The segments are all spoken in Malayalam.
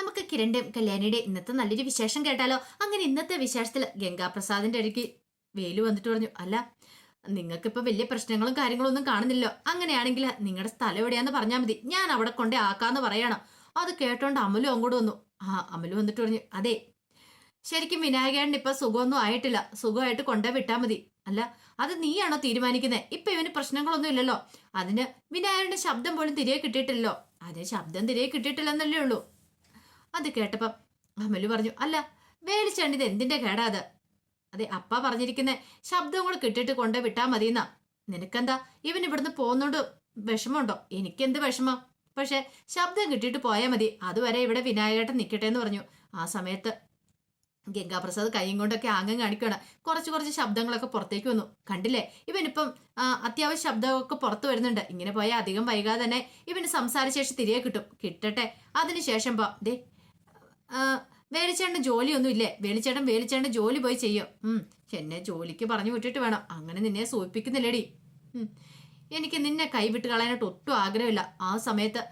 നമുക്ക് കിരണിന്റെയും കല്യാണിയുടെയും ഇന്നത്തെ നല്ലൊരു വിശേഷം കേട്ടാലോ? അങ്ങനെ ഇന്നത്തെ വിശേഷത്തിൽ ഗംഗാപ്രസാദിന്റെ അടുക്ക് വേലു വന്നിട്ട് പറഞ്ഞു, അല്ല നിങ്ങൾക്കിപ്പോ വലിയ പ്രശ്നങ്ങളും കാര്യങ്ങളും ഒന്നും കാണുന്നില്ലല്ലോ. അങ്ങനെയാണെങ്കിൽ നിങ്ങളുടെ സ്ഥലം എവിടെയാന്ന് പറഞ്ഞാൽ മതി, ഞാൻ അവിടെ കൊണ്ടേ ആക്കാന്ന് പറയണം. അത് കേട്ടോണ്ട് അമലു അങ്ങോട്ട് വന്നു. അമലു വന്നിട്ട് പറഞ്ഞു, അതെ ശരിക്കും വിനായകേട്ടൻ ഇപ്പൊ സുഖമൊന്നും ആയിട്ടില്ല, സുഖമായിട്ട് കൊണ്ടേ വിട്ടാ മതി. അല്ല അത് നീയാണോ തീരുമാനിക്കുന്നത്? ഇപ്പൊ ഇവന് പ്രശ്നങ്ങളൊന്നും ഇല്ലല്ലോ, അതിന് വിനായകന്റെ ശബ്ദം പോലും തിരികെ കിട്ടിയിട്ടില്ലല്ലോ. അതിന് ശബ്ദം തിരികെ കിട്ടിയിട്ടില്ലെന്നല്ലേ ഉള്ളൂ. അത് കേട്ടപ്പം അമലു പറഞ്ഞു, അല്ല വേലിച്ചേട്ടൻ ഇത് എന്തിന്റെ കേടാ അത്? അതെ അപ്പ പറഞ്ഞിരിക്കുന്ന ശബ്ദം കൂടെ കിട്ടിയിട്ട് കൊണ്ട് വിട്ടാ മതിയെന്നാ. നിനക്കെന്താ ഇവൻ ഇവിടുന്ന് പോകുന്നോണ്ട് വിഷമമുണ്ടോ? എനിക്കെന്ത് വിഷമം, പക്ഷെ ശബ്ദം കിട്ടിയിട്ട് പോയാൽ മതി, അതുവരെ ഇവിടെ വിനായകേട്ടൻ നിൽക്കട്ടെ എന്ന് പറഞ്ഞു. ആ സമയത്ത് ഗംഗാപ്രസാദ് കൈയും കൊണ്ടൊക്കെ ആംഗം കാണിക്കുകയാണ്. കുറച്ച് കുറച്ച് ശബ്ദങ്ങളൊക്കെ പുറത്തേക്ക് വന്നു. കണ്ടില്ലേ, ഇവനിപ്പം അത്യാവശ്യ ശബ്ദമൊക്കെ പുറത്തു വരുന്നുണ്ട്. ഇങ്ങനെ പോയാൽ അധികം വൈകാതെ തന്നെ ഇവന് സംസാരശേഷി തിരികെ കിട്ടും. കിട്ടട്ടെ, അതിനുശേഷം ദേ വേലിച്ചേട്ടന് ജോലിയൊന്നും ഇല്ലേ? വേലിച്ചേട്ടൻ ജോലി പോയി ചെയ്യും. എന്നെ ജോലിക്ക് പറഞ്ഞു വിട്ടിട്ട് വേണം, അങ്ങനെ നിന്നെ സൂചിപ്പിക്കുന്നില്ലേടി. എനിക്ക് നിന്നെ കൈവിട്ട് കളയാനായിട്ട് ഒട്ടും ആഗ്രഹമില്ല. ആ സമയത്ത്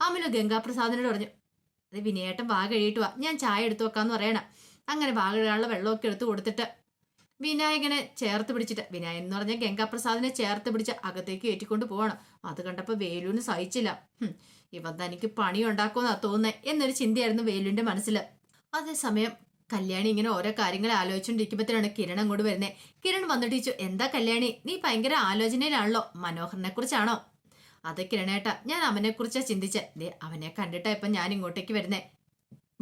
അമലു ഗംഗാപ്രസാദിനോട് പറഞ്ഞു, അത് വിനയേട്ടൻ വാ കഴിയിട്ട് വാ, ഞാൻ ചായ എടുത്തു വെക്കാന്ന് പറയണം. അങ്ങനെ വാ കഴുകാനുള്ള വെള്ളമൊക്കെ എടുത്തു കൊടുത്തിട്ട് വിനായകനെ ചേർത്ത് പിടിച്ചിട്ട്, വിനായകൻ എന്ന് പറഞ്ഞാൽ ഗംഗാപ്രസാദിനെ ചേർത്ത് പിടിച്ച് അകത്തേക്ക് ഏറ്റിക്കൊണ്ട് പോവാണ്. അത് കണ്ടപ്പോൾ വേലുവിന് സഹിച്ചില്ല. ഇവൻ തനിക്ക് പണി ഉണ്ടാക്കുമെന്നാ തോന്നുന്നേ എന്നൊരു ചിന്തയായിരുന്നു വേലുവിന്റെ മനസ്സിൽ. അതേസമയം കല്യാണി ഇങ്ങനെ ഓരോ കാര്യങ്ങൾ ആലോചിച്ചുകൊണ്ടിരിക്കുമ്പോഴത്തേനാണ് കിരൺ അങ്ങോട്ട് വരുന്നത്. കിരൺ വന്നിട്ട് ചോദിച്ചു, എന്താ കല്യാണി, നീ ഭയങ്കര ആലോചനയിലാണല്ലോ, മനോഹറിനെ കുറിച്ചാണോ? അത് കിരണേട്ടാ, ഞാൻ അവനെ കുറിച്ചാ ചിന്തിച്ചേ. അവനെ കണ്ടിട്ടാ ഇപ്പൊ ഞാൻ ഇങ്ങോട്ടേക്ക് വരുന്നേ.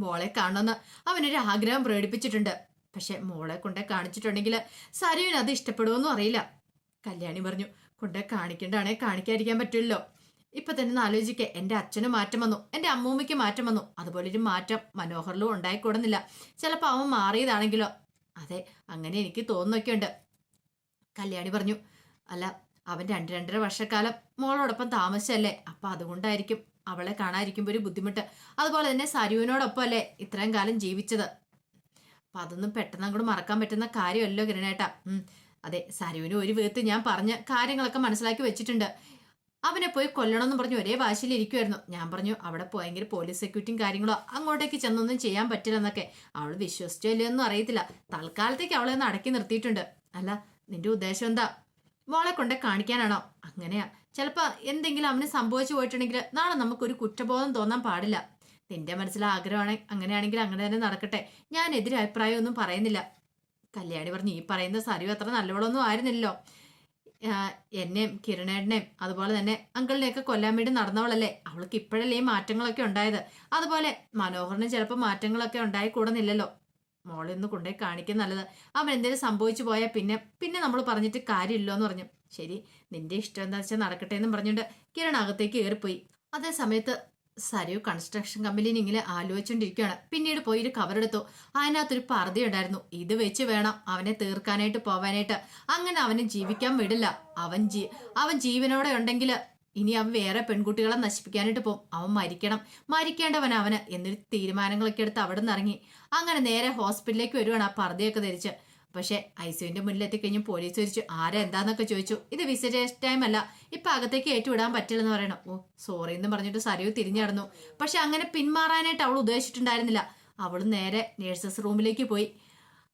മോളെ കാണണമെന്ന് അവനൊരു ആഗ്രഹം പ്രകടിപ്പിച്ചിട്ടുണ്ട്. പക്ഷെ മോളെ കൊണ്ടേ കാണിച്ചിട്ടുണ്ടെങ്കിൽ സരുവിന് അത് ഇഷ്ടപ്പെടുമെന്നും അറിയില്ല. കല്യാണി പറഞ്ഞു, കൊണ്ടേ കാണിക്കണ്ടാണേ കാണിക്കാതിരിക്കാൻ പറ്റില്ലല്ലോ. ഇപ്പൊ തന്നെ ആലോചിക്കേ, എന്റെ അച്ഛന് മാറ്റം വന്നു, എന്റെ അമ്മൂമ്മയ്ക്ക് മാറ്റം വന്നു, അതുപോലൊരു മാറ്റം മനോഹറിലും ഉണ്ടായിക്കൂടുന്നില്ല. ചിലപ്പോൾ അവൻ മാറിയതാണെങ്കിലോ? അതെ, അങ്ങനെ എനിക്ക് തോന്നുന്നൊക്കെയുണ്ട്. കല്യാണി പറഞ്ഞു, അല്ല അവൻ 2-2.5 വർഷക്കാലം മോളോടൊപ്പം താമസിച്ചല്ലേ, അപ്പൊ അതുകൊണ്ടായിരിക്കും അവളെ കാണാതിരിക്കുമ്പോൾ ഒരു ബുദ്ധിമുട്ട്. അതുപോലെ തന്നെ സരുവിനോടൊപ്പം അല്ലേ ഇത്രയും കാലം ജീവിച്ചത്. അപ്പൊ അതൊന്നും പെട്ടെന്ന് അങ്ങോട്ട് മറക്കാൻ പറ്റുന്ന കാര്യമല്ലോ കിരണേട്ടാ. അതെ, സരുവിന് ഒരു വിധത്തിൽ ഞാൻ പറഞ്ഞ കാര്യങ്ങളൊക്കെ മനസ്സിലാക്കി വെച്ചിട്ടുണ്ട്. അവനെ പോയി കൊല്ലണമെന്ന് പറഞ്ഞു ഒരേ വാശിയിലിരിക്കുമായിരുന്നു. ഞാൻ പറഞ്ഞു അവിടെ പോയെങ്കിൽ പോലീസ് സെക്യൂരിറ്റിയും കാര്യങ്ങളോ, അങ്ങോട്ടേക്ക് ചെന്നൊന്നും ചെയ്യാൻ പറ്റില്ലെന്നൊക്കെ. അവൾ വിശ്വസിച്ചോ ഇല്ലയൊന്നും അറിയത്തില്ല. തൽക്കാലത്തേക്ക് അവളെ ഒന്ന് അടക്കി നിർത്തിയിട്ടുണ്ട്. അല്ല നിന്റെ ഉദ്ദേശം എന്താ? മോളെ കൊണ്ടേ കാണിക്കാനാണോ? അങ്ങനെയാ. ചിലപ്പോ എന്തെങ്കിലും അവന് സംഭവിച്ചു പോയിട്ടുണ്ടെങ്കിൽ നാളെ നമുക്കൊരു കുറ്റബോധം തോന്നാൻ പാടില്ല. നിന്റെ മനസ്സിലെ ആഗ്രഹമാണ്, അങ്ങനെയാണെങ്കിൽ അങ്ങനെ തന്നെ നടക്കട്ടെ. ഞാൻ എതിരഭിപ്രായം ഒന്നും പറയുന്നില്ല. കല്യാണി പറഞ്ഞു, ഈ പറയുന്ന സരു അത്ര നല്ലവളൊന്നും ആയിരുന്നില്ലല്ലോ. എന്നെയും കിരണേട്ടനെയും അതുപോലെ തന്നെ അങ്കിളിനെയൊക്കെ കൊല്ലാൻ വേണ്ടി നടന്നവളല്ലേ. അവൾക്ക് ഇപ്പോഴല്ലേ ഈ മാറ്റങ്ങളൊക്കെ ഉണ്ടായത്. അതുപോലെ മനോഹറിന് ചിലപ്പോൾ മാറ്റങ്ങളൊക്കെ ഉണ്ടായിക്കൂടുന്നില്ലല്ലോ. മോളെ ഒന്ന് കൊണ്ടുപോയി കാണിക്കാൻ നല്ലത്. അവൻ എന്തെങ്കിലും സംഭവിച്ചു പോയാൽ പിന്നെ പിന്നെ നമ്മൾ പറഞ്ഞിട്ട് കാര്യമില്ലോ എന്ന് പറഞ്ഞു. ശരി, നിന്റെ ഇഷ്ടം എന്താ വെച്ചാൽ നടക്കട്ടെ എന്നും പറഞ്ഞുകൊണ്ട് കിരൺ അകത്തേക്ക് കയറിപ്പോയി. അതേ സമയത്ത് സരു കൺസ്ട്രക്ഷൻ കമ്പനിയിൽ ഇങ്ങനെ ആലോചിച്ചുകൊണ്ടിരിക്കുകയാണ്. പിന്നീട് പോയി ഒരു കവറെടുത്തു. അതിനകത്തൊരു പർദ്ദയുണ്ടായിരുന്നു. ഇത് വെച്ച് വേണം അവനെ തീർക്കാനായിട്ട് പോവാനായിട്ട്. അങ്ങനെ അവനെ ജീവിക്കാൻ വിടില്ല. അവൻ ജീവനോടെ ഉണ്ടെങ്കിൽ ഇനി അവൻ വേറെ പെൺകുട്ടികളെ നശിപ്പിക്കാനായിട്ട് പോകും. അവൻ മരിക്കേണ്ടവൻ അവന് എന്നൊരു തീരുമാനങ്ങളൊക്കെ എടുത്ത് അവിടെ നിന്ന് ഇറങ്ങി. അങ്ങനെ നേരെ ഹോസ്പിറ്റലിലേക്ക് വരുവാണ് ആ പർദ്ദയൊക്കെ ധരിച്ച്. പക്ഷെ ഐസിയുവിന്റെ മുന്നിലെത്തി കഴിഞ്ഞ് പോലീസ് ചോദിച്ചു, ആരാ എന്താന്നൊക്കെ ചോദിച്ചു. ഇത് വിസിറ്റേഴ്സ് ടൈം അല്ല, ഇപ്പൊ അകത്തേക്ക് ഏറ്റുവിടാൻ പറ്റില്ലെന്ന് പറയണം. ഓ സോറി എന്ന് പറഞ്ഞിട്ട് സരയു തിരിഞ്ഞു നടന്നു. പക്ഷെ അങ്ങനെ പിന്മാറാനായിട്ട് അവൾ ഉദ്ദേശിച്ചിട്ടുണ്ടായിരുന്നില്ല. അവൾ നേരെ നേഴ്സസ് റൂമിലേക്ക് പോയി.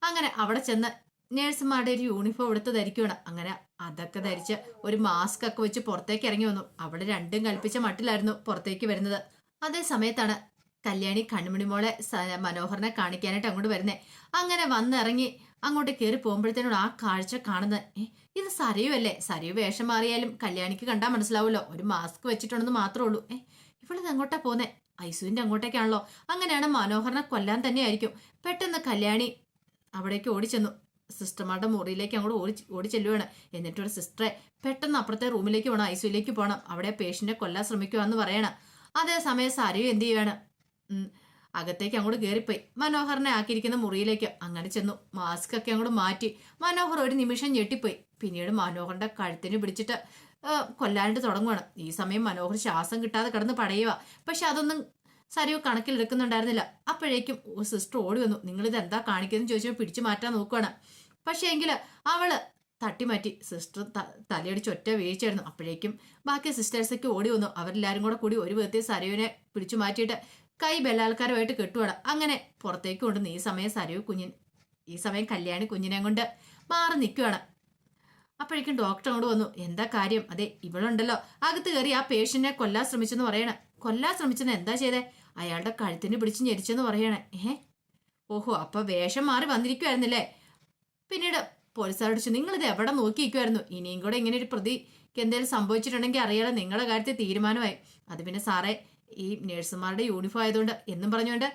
അങ്ങനെ അവിടെ ചെന്ന് നേഴ്സുമാരുടെ ഒരു യൂണിഫോം എടുത്ത് ധരിക്കുകയാണ്. അങ്ങനെ അതൊക്കെ ധരിച്ച് ഒരു മാസ്ക് ഒക്കെ വെച്ച് പുറത്തേക്ക് ഇറങ്ങി വന്നു. അവിടെ രണ്ടും കൽപ്പിച്ച മട്ടിലായിരുന്നു പുറത്തേക്ക് വരുന്നത്. അതേ സമയത്താണ് കല്യാണി കണ്ണുമണി മോളെ മനോഹറിനെ കാണിക്കാനായിട്ട് അങ്ങോട്ട് വരുന്നേ. അങ്ങനെ വന്നിറങ്ങി അങ്ങോട്ട് കയറി പോകുമ്പോഴത്തേനോട് ആ കാഴ്ച കാണുന്നത്, ഇത് സരയുവല്ലേ? സരയു വേഷം മാറിയാലും കല്യാണിക്ക് കണ്ടാൽ മനസ്സിലാവുമല്ലോ, ഒരു മാസ്ക് വെച്ചിട്ടുണ്ടെന്ന് മാത്രമേ ഉള്ളൂ. ഇവളിത് എങ്ങോട്ടാ പോന്നെ? ഐസുവിന്റെ അങ്ങോട്ടേക്കാണല്ലോ. അങ്ങനെയാണ് മനോഹറിനെ കൊല്ലാൻ തന്നെയായിരിക്കും. പെട്ടെന്ന് കല്യാണി അവിടേക്ക് ഓടിച്ചെന്നു. സിസ്റ്റർമാരുടെ മുറിയിലേക്ക് അങ്ങോട്ട് ഓടി ചെല്ലുവാണ്. എന്നിട്ടൊരു സിസ്റ്ററെ പെട്ടെന്ന് അപ്പുറത്തെ റൂമിലേക്ക് പോകണം, ഐസിയുലേക്ക് പോകണം, അവിടെ പേഷ്യന്റിനെ കൊല്ലാൻ ശ്രമിക്കുവാന്ന് പറയണം. അതേസമയം സരയു എന്ത് ചെയ്യാണ്, അകത്തേക്ക് അങ്ങോട്ട് കയറിപ്പോയി മനോഹറിനെ ആക്കിയിരിക്കുന്ന മുറിയിലേക്ക് അങ്ങനെ ചെന്നു. മാസ്ക് ഒക്കെ അങ്ങോട്ട് മാറ്റി. മനോഹർ ഒരു നിമിഷം ഞെട്ടിപ്പോയി. പിന്നീട് മനോഹറിന്റെ കഴുത്തിന് പിടിച്ചിട്ട് കൊല്ലാനായിട്ട് തുടങ്ങുവാണ്. ഈ സമയം മനോഹർ ശ്വാസം കിട്ടാതെ കിടന്ന് പടയുക. പക്ഷെ അതൊന്നും സരയു കണക്കിലെടുക്കുന്നുണ്ടായിരുന്നില്ല. അപ്പോഴേക്കും സിസ്റ്റർ ഓടി വന്നു. നിങ്ങളിത് എന്താ കാണിക്കുന്നതെന്ന് ചോദിച്ചപ്പോൾ പിടിച്ചു മാറ്റാൻ നോക്കുകയാണ്. പക്ഷേ എങ്കിൽ അവള് തട്ടിമാറ്റി. സിസ്റ്റർ തലയടിച്ച് ഒറ്റ വീഴ്ചയായിരുന്നു. അപ്പോഴേക്കും ബാക്കി സിസ്റ്റേഴ്സൊക്കെ ഓടി വന്നു. അവരെല്ലാരും കൂടി ഒരു വിധത്തിൽ സരയുവിനെ പിടിച്ചു മാറ്റിയിട്ട് കൈ ബലാത്കാരമായിട്ട് കെട്ടുവാണ്. അങ്ങനെ പുറത്തേക്ക് കൊണ്ടുവന്ന് ഈ സമയം കല്യാണി കുഞ്ഞിനെ കൊണ്ട് മാറി നിൽക്കുവാണ്. അപ്പോഴേക്കും ഡോക്ടർ അങ്ങോട്ട് വന്നു. എന്താ കാര്യം? അതെ, ഇവളുണ്ടല്ലോ അകത്ത് കയറി ആ പേഷ്യന്റിനെ കൊല്ലാൻ ശ്രമിച്ചെന്ന് പറയണേ. കൊല്ലാൻ ശ്രമിച്ചെന്ന് എന്താ ചെയ്തേ? അയാളുടെ കഴുത്തിന് പിടിച്ച് ഞെരിച്ചെന്ന് പറയണേ. ഓഹോ, അപ്പൊ വേഷം മാറി വന്നിരിക്കുവായിരുന്നില്ലേ? പിന്നീട് പോലീസുകാരോട് നിങ്ങളിത് എവിടെ നോക്കിയിരിക്കുമായിരുന്നു? ഇനിയും കൂടെ ഇങ്ങനെ ഒരു പ്രതിക്ക് എന്തെങ്കിലും സംഭവിച്ചിട്ടുണ്ടെങ്കിൽ അറിയാലോ, നിങ്ങളുടെ കാര്യത്തിൽ തീരുമാനമായി. അത് പിന്നെ സാറേ, ഈ നേഴ്സുമാരുടെ യൂണിഫോം ആയതുകൊണ്ട് എന്നും പറഞ്ഞുകൊണ്ട്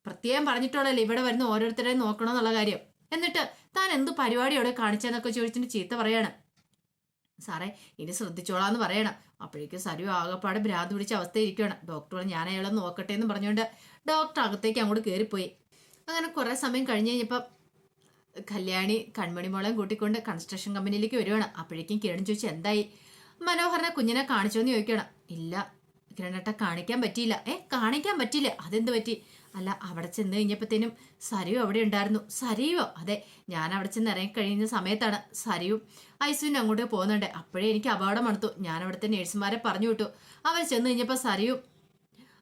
പ്രത്യേകം പറഞ്ഞിട്ടുള്ളല്ലേ ഇവിടെ വരുന്ന ഓരോരുത്തരെയും നോക്കണമെന്നുള്ള കാര്യം. എന്നിട്ട് താൻ എന്ത് പരിപാടിയോടെ കാണിച്ചെന്നൊക്കെ ചോദിച്ചിട്ട് ചീത്ത പറയാണ്. സാറേ, ഇനി ശ്രദ്ധിച്ചോളാന്ന് പറയണം. അപ്പോഴേക്കും സരു ആകപ്പാടെ ഭ്രാന്ത് പിടിച്ച അവസ്ഥയിരിക്കുകയാണ്. ഡോക്ടർ ഞാൻ അയാളെ നോക്കട്ടെ എന്ന് പറഞ്ഞുകൊണ്ട് ഡോക്ടർ അകത്തേക്ക് അങ്ങോട്ട് കയറിപ്പോയി. അങ്ങനെ കുറെ സമയം കഴിഞ്ഞ് കഴിഞ്ഞപ്പം കല്യാണി കൺമണി മോളെയും കൂട്ടിക്കൊണ്ട് കൺസ്ട്രക്ഷൻ കമ്പനിയിലേക്ക് വരുവാണ്. അപ്പോഴേക്കും കിരൺ ചോദിച്ചു എന്തായി? മനോഹരനെ കുഞ്ഞിനെ കാണിച്ചോന്ന് ചോദിക്കണം. ഇല്ല കിരണേട്ട, കാണിക്കാൻ പറ്റിയില്ല. കാണിക്കാൻ പറ്റില്ല? അതെന്ത് പറ്റി? അല്ല, അവിടെ ചെന്ന് കഴിഞ്ഞപ്പോഴത്തേനും സരിയു അവിടെ ഉണ്ടായിരുന്നു. സരിയോ? അതെ, ഞാൻ അവിടെ ചെന്ന് ഇറങ്ങി കഴിയുന്ന സമയത്താണ് സരിയും ഐസുവിനും അങ്ങോട്ട് പോകുന്നുണ്ട്. അപ്പോഴേ എനിക്ക് അപകടം എടുത്തു. ഞാൻ അവിടുത്തെ നേഴ്സുമാരെ പറഞ്ഞു വിട്ടു. അവർ ചെന്ന് കഴിഞ്ഞപ്പോൾ സരിയും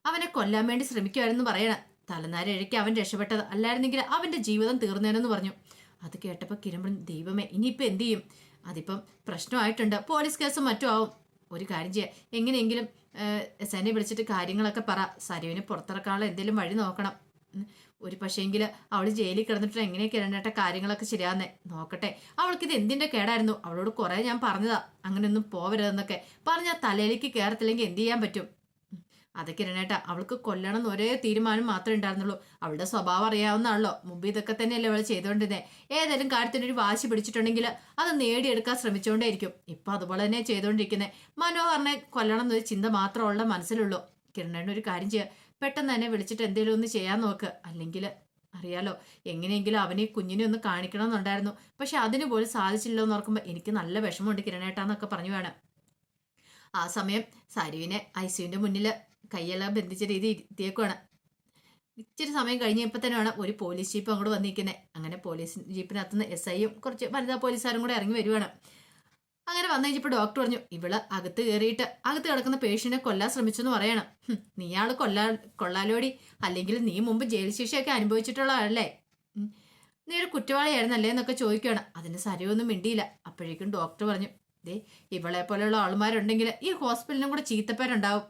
അവനെ കൊല്ലാൻ വേണ്ടി ശ്രമിക്കുമായിരുന്നു പറയണം. തലനാരിഴയ്ക്ക് അവൻ രക്ഷപ്പെട്ടത്, അല്ലായിരുന്നെങ്കിൽ അവന്റെ ജീവിതം തീർന്നേനെന്ന് പറഞ്ഞു. അത് കേട്ടപ്പോൾ കിരൺ, ദൈവമേ, ഇനിയിപ്പോൾ എന്ത് ചെയ്യും? അതിപ്പം പ്രശ്നമായിട്ടുണ്ട്, പോലീസ് കേസും മറ്റും ആവും. ഒരു കാര്യം ചെയ്യാം, എങ്ങനെയെങ്കിലും എന്നെ വിളിച്ചിട്ട് കാര്യങ്ങളൊക്കെ പറ. സരുവിനെ പുറത്തിറക്കാനുള്ള എന്തെങ്കിലും വഴി നോക്കണം. ഒരു പക്ഷേങ്കിൽ അവൾ ജയിലിൽ കിടന്നിട്ട് എങ്ങനെ കിരണേട്ട കാര്യങ്ങളൊക്കെ ശരിയാന്നേ നോക്കട്ടെ. അവൾക്കിത് എന്തിന്റെ കേടായിരുന്നു? അവളോട് കുറെ ഞാൻ പറഞ്ഞതാ അങ്ങനെയൊന്നും പോവരുതെന്നൊക്കെ. പറഞ്ഞാൽ തലയിലേക്ക് കയറത്തില്ലെങ്കിൽ എന്ത് ചെയ്യാൻ പറ്റും? അത് കിരണേട്ട, അവൾക്ക് കൊല്ലണം എന്ന് ഒരേ തീരുമാനം മാത്രമേ ഉണ്ടായിരുന്നുള്ളൂ. അവളുടെ സ്വഭാവം അറിയാവുന്നതാണല്ലോ. മുമ്പ് ഇതൊക്കെ തന്നെയല്ലേ അവൾ ചെയ്തുകൊണ്ടിരുന്നത്. ഏതെങ്കിലും കാര്യത്തിനൊരു വാശി പിടിച്ചിട്ടുണ്ടെങ്കിൽ അത് നേടിയെടുക്കാൻ ശ്രമിച്ചുകൊണ്ടേയിരിക്കും. ഇപ്പൊ അതുപോലെ തന്നെ ചെയ്തുകൊണ്ടിരിക്കുന്നത്. മനോഹറിനെ കൊല്ലണം എന്നൊരു ചിന്ത മാത്രമുള്ള മനസ്സിലുള്ളൂ. കിരണേട്ടൻ ഒരു കാര്യം ചെയ്യുക, പെട്ടെന്ന് തന്നെ വിളിച്ചിട്ട് എന്തെങ്കിലും ഒന്ന് ചെയ്യാൻ നോക്ക്. അല്ലെങ്കിൽ അറിയാലോ, എങ്ങനെയെങ്കിലും അവനെ കുഞ്ഞിനെ ഒന്ന് കാണിക്കണം എന്നുണ്ടായിരുന്നു. പക്ഷെ അതിന് പോലും സാധിച്ചില്ലോ എന്ന് ഓർക്കുമ്പോൾ എനിക്ക് നല്ല വിഷമമുണ്ട് കിരണേട്ടാന്നൊക്കെ പറഞ്ഞു വേണം. ആ സമയം സരുവിനെ ഐസിയുവിന്റെ മുന്നിൽ കൈയെല്ലാം ബന്ധിച്ച രീതി ഇരുത്തിയേക്കുവാണ്. ഇച്ചിരി സമയം കഴിഞ്ഞപ്പോൾ തന്നെയാണ് ഒരു പോലീസ് ജീപ്പ് അങ്ങോട്ട് വന്നിരിക്കുന്നത്. അങ്ങനെ പോലീസ് ജീപ്പിനകത്തുനിന്ന് SIയും കുറച്ച് വനിതാ പോലീസുകാരും കൂടെ ഇറങ്ങി വരുവാണ്. അങ്ങനെ വന്നു കഴിഞ്ഞപ്പോൾ ഡോക്ടർ പറഞ്ഞു, ഇവള് അകത്ത് കയറിയിട്ട് അകത്ത് കിടക്കുന്ന പേഷ്യന്റിനെ കൊല്ലാൻ ശ്രമിച്ചെന്ന് പറയണം. നീയാള് കൊള്ളാലോടി, അല്ലെങ്കിൽ നീ മുമ്പ് ജയിൽ ശിക്ഷയൊക്കെ അനുഭവിച്ചിട്ടുള്ളതല്ലേ? നീ ഒരു കുറ്റവാളിയായിരുന്നല്ലേ എന്നൊക്കെ ചോദിക്കുകയാണ്. അതിന് സരിയൊന്നും മിണ്ടിയില്ല. അപ്പോഴേക്കും ഡോക്ടർ പറഞ്ഞു, ദേ, ഇവളെ പോലെയുള്ള ആൾമാരുണ്ടെങ്കിൽ ഈ ഹോസ്പിറ്റലിനും കൂടെ ചീത്തപ്പേരുണ്ടാവും.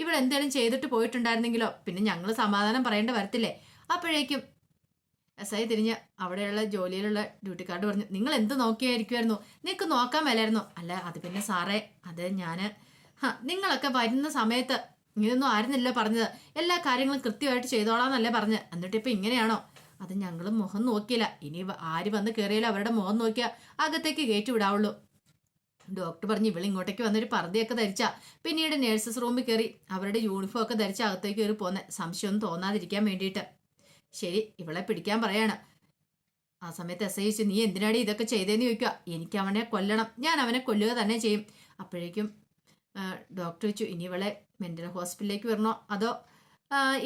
ഇവളെന്തേലും ചെയ്തിട്ട് പോയിട്ടുണ്ടായിരുന്നെങ്കിലോ പിന്നെ ഞങ്ങൾ സമാധാനം പറയേണ്ടി വരത്തില്ലേ? അപ്പോഴേക്കും SI തിരിഞ്ഞ് അവിടെയുള്ള ജോലിയിലുള്ള ഡ്യൂട്ടിക്കാർഡ് പറഞ്ഞു, നിങ്ങൾ എന്ത് നോക്കിയായിരിക്കുമായിരുന്നു? നിങ്ങൾക്ക് നോക്കാൻ മേലായിരുന്നു. അല്ല, അത് പിന്നെ സാറേ, അത് ഞാൻ നിങ്ങളൊക്കെ വരുന്ന സമയത്ത് ഇങ്ങനെയൊന്നും ആയിരുന്നില്ല പറഞ്ഞത്. എല്ലാ കാര്യങ്ങളും കൃത്യമായിട്ട് ചെയ്തോളാന്നല്ലേ പറഞ്ഞ്. എന്നിട്ടിപ്പോൾ ഇങ്ങനെയാണോ? അത് ഞങ്ങൾ മുഖം നോക്കിയില്ല. ഇനി ആര് വന്ന് കയറിയാലും അവരുടെ മുഖം നോക്കിയാൽ അകത്തേക്ക് കയറ്റി വിടാവുള്ളൂ. ഡോക്ടർ പറഞ്ഞു, ഇവൾ ഇങ്ങോട്ടേക്ക് വന്നൊരു പർദ്ദയൊക്കെ ധരിച്ച പിന്നീട് നേഴ്സസ് റൂമിൽ കയറി അവരുടെ യൂണിഫോം ഒക്കെ ധരിച്ച അകത്തേക്ക് കയറി പോന്നെ, സംശയമൊന്നും തോന്നാതിരിക്കാൻ വേണ്ടിയിട്ട്. ശരി, ഇവളെ പിടിക്കാൻ പറയാണ്. ആ സമയത്ത് SI ചോദിച്ചു, നീ എന്തിനാടി ഇതൊക്കെ ചെയ്തേന്ന് ചോദിക്കുക. എനിക്ക് അവനെ കൊല്ലണം, ഞാൻ അവനെ കൊല്ലുക തന്നെ ചെയ്യും. അപ്പോഴേക്കും ഡോക്ടർ ചോദിച്ചു, ഇനി ഇവളെ മെന്റൽ ഹോസ്പിറ്റലിലേക്ക് വരണോ അതോ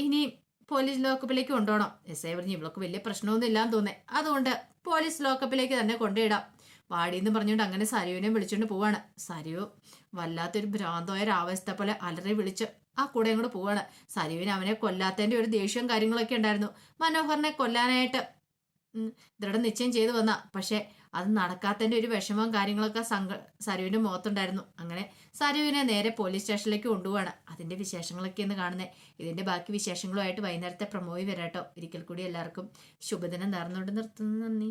ഇനി പോലീസ് ലോക്കപ്പിലേക്ക് കൊണ്ടുപോകണം? SI പറഞ്ഞു, ഇവൾക്ക് വലിയ പ്രശ്നമൊന്നും ഇല്ലാന്ന് തോന്നേ, അതുകൊണ്ട് പോലീസ് ലോക്കപ്പിലേക്ക് തന്നെ കൊണ്ടുപോയിടാം വാടിയെന്ന് പറഞ്ഞുകൊണ്ട് അങ്ങനെ സരുവിനെ വിളിച്ചുകൊണ്ട് പോവാണ്. സരു വല്ലാത്തൊരു ഭ്രാന്തമായ ഒരാവസ്ഥ പോലെ അലറി വിളിച്ച് ആ കൂടെ അങ്ങോട്ട് പോവാണ്. സരുവിന് അവനെ കൊല്ലാത്തതിന്റെ ഒരു ദേഷ്യവും കാര്യങ്ങളൊക്കെ ഉണ്ടായിരുന്നു. മനോഹറിനെ കൊല്ലാനായിട്ട് ദൃഢനിശ്ചയം ചെയ്തു വന്ന, പക്ഷെ അത് നടക്കാത്തതിന്റെ ഒരു വിഷമവും കാര്യങ്ങളൊക്കെ സരുവിന്റെ മുഖത്തുണ്ടായിരുന്നു. അങ്ങനെ സരുവിനെ നേരെ പോലീസ് സ്റ്റേഷനിലേക്ക് കൊണ്ടുപോവാണ്. അതിന്റെ വിശേഷങ്ങളൊക്കെയാണ് കാണുന്നത്. ഇതിന്റെ ബാക്കി വിശേഷങ്ങളുമായിട്ട് വൈകുന്നേരത്തെ പ്രമോയി വരാട്ടോ. ഒരിക്കൽ കൂടി എല്ലാവർക്കും ശുഭദിനം നേർന്നുകൊണ്ട് നിർത്തുന്നു. നന്ദി.